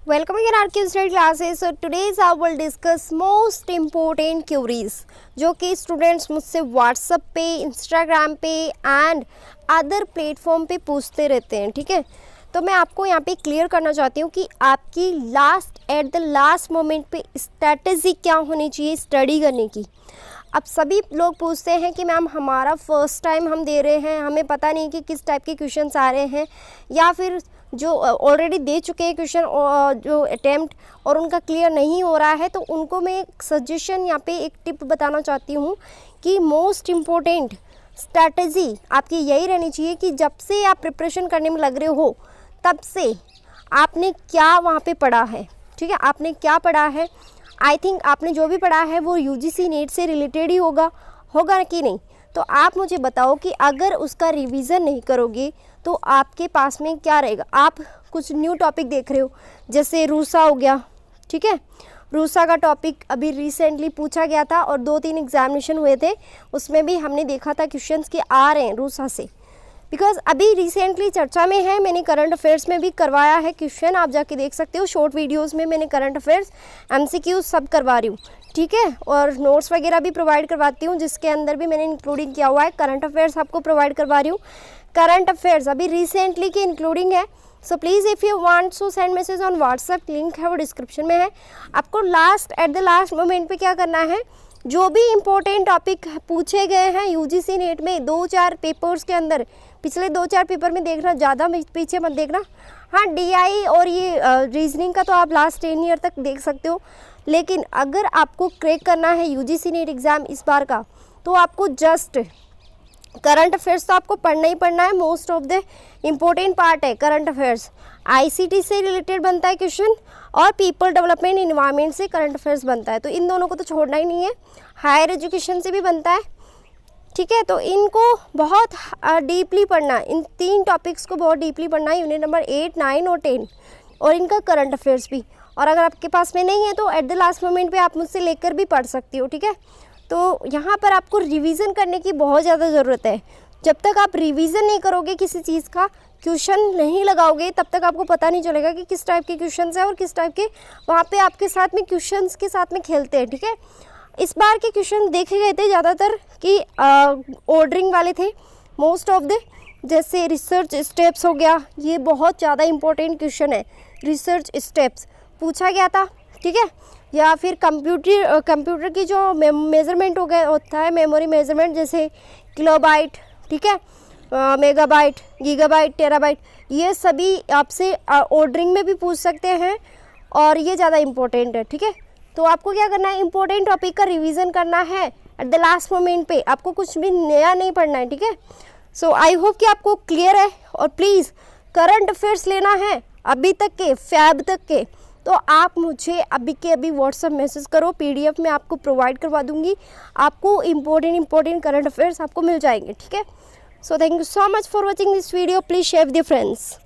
Welcome again our Q-Study classes. So today's I will discuss most important queries जो कि students मुझसे WhatsApp पे, Instagram पे and other platform पे पूछते रहते हैं. ठीक है, तो मैं आपको यहाँ पे क्लियर करना चाहती हूँ कि आपकी एट द लास्ट मोमेंट पे स्ट्रैटेजी क्या होनी चाहिए स्टडी करने की. अब सभी लोग पूछते हैं कि मैम हमारा फर्स्ट टाइम हम दे रहे हैं, हमें पता नहीं कि किस टाइप के क्वेश्चंस आ रहे हैं, या फिर जो ऑलरेडी दे चुके हैं क्वेश्चन जो अटेम्प्ट और उनका क्लियर नहीं हो रहा है. तो उनको मैं एक सजेशन यहाँ पे एक टिप बताना चाहती हूँ कि मोस्ट इम्पोर्टेंट स्ट्रैटेजी आपकी यही रहनी चाहिए कि जब से आप प्रिपरेशन करने में लग रहे हो तब से आपने क्या वहाँ पे पढ़ा है. ठीक है, आपने क्या पढ़ा है. आई थिंक आपने जो भी पढ़ा है वो यूजीसी नेट से रिलेटेड ही होगा कि नहीं. तो आप मुझे बताओ कि अगर उसका रिवीजन नहीं करोगे तो आपके पास में क्या रहेगा. आप कुछ न्यू टॉपिक देख रहे हो, जैसे रूसा हो गया. ठीक है, रूसा का टॉपिक अभी रिसेंटली पूछा गया था और 2-3 एग्जामिनेशन हुए थे, उसमें भी हमने देखा था क्वेश्चंस के आ रहे हैं रूसा से, बिकॉज अभी रिसेंटली चर्चा में है. मैंने करंट अफेयर्स में भी करवाया है क्वेश्चन, आप जाके देख सकते हो. शॉर्ट वीडियोस में मैंने करंट अफेयर्स MCQ सब करवा रही हूँ. ठीक है, और नोट्स वगैरह भी प्रोवाइड करवाती हूँ, जिसके अंदर भी मैंने इंक्लूडिंग किया हुआ है. करंट अफेयर्स आपको प्रोवाइड करवा रही हूँ. करंट अफेयर्स अभी रिसेंटली की इंक्लूडिंग है. So please if you want to send message on WhatsApp, link है वो डिस्क्रिप्शन में है. आपको एट द लास्ट मोमेंट पे क्या करना है, जो भी इम्पोर्टेंट टॉपिक पूछे गए हैं यूजीसी नेट में 2-4 पेपर्स के अंदर, पिछले 2-4 पेपर में देखना, ज़्यादा पीछे मत देखना. हाँ, DI और ये रीजनिंग का तो आप लास्ट 10 ईयर तक देख सकते हो, लेकिन अगर आपको क्रैक करना है यूजीसी नेट एग्ज़ाम इस बार का, तो आपको जस्ट करंट अफेयर्स तो आपको पढ़ना ही पढ़ना है. Most of the important part है करंट अफेयर्स. ICT से रिलेटेड बनता है क्वेश्चन और पीपल डेवलपमेंट इन्वायरमेंट से करंट अफेयर्स बनता है, तो इन दोनों को तो छोड़ना ही नहीं है. हायर एजुकेशन से भी बनता है. ठीक है, तो इनको बहुत डीपली पढ़ना है. इन 3 टॉपिक्स को बहुत डीपली पढ़ना है, यूनिट नंबर 8, 9 और 10, और इनका करंट अफेयर्स भी. और अगर आपके पास में नहीं है तो एट द लास्ट मोमेंट पे आप मुझसे लेकर भी पढ़ सकती हो. ठीक है, तो यहाँ पर आपको रिवीजन करने की बहुत ज़्यादा ज़रूरत है. जब तक आप रिवीजन नहीं करोगे, किसी चीज़ का क्वेश्चन नहीं लगाओगे, तब तक आपको पता नहीं चलेगा कि किस टाइप के क्वेश्चन हैं और किस टाइप के वहाँ पे आपके साथ में क्वेश्चंस के साथ में खेलते हैं. ठीक है, इस बार के क्वेश्चन देखे गए थे ज़्यादातर कि ऑर्डरिंग वाले थे मोस्ट ऑफ द, जैसे रिसर्च स्टेप्स हो गया, ये बहुत ज़्यादा इंपॉर्टेंट क्वेश्चन है. रिसर्च स्टेप्स पूछा गया था. ठीक है, या फिर कंप्यूटर की जो मेज़रमेंट हो गया होता है, मेमोरी मेज़रमेंट, जैसे किलोबाइट, ठीक है, मेगाबाइट, गीगाबाइट, टेराबाइट, ये सभी आपसे ऑर्डरिंग में भी पूछ सकते हैं और ये ज़्यादा इम्पोर्टेंट है. ठीक है, तो आपको क्या करना है, इंपॉर्टेंट टॉपिक का रिवीजन करना है एट द लास्ट मोमेंट पे. आपको कुछ भी नया नहीं पढ़ना है. ठीक है, सो आई होप कि आपको क्लियर है. और प्लीज़ करंट अफेयर्स लेना है अभी तक के, फैब तक के, तो आप मुझे अभी के अभी व्हाट्सएप मैसेज करो. PDF में आपको प्रोवाइड करवा दूंगी. आपको इम्पोर्टेंट करंट अफेयर्स आपको मिल जाएंगे. ठीक है, so thank you so much for watching this video. Please share with your friends.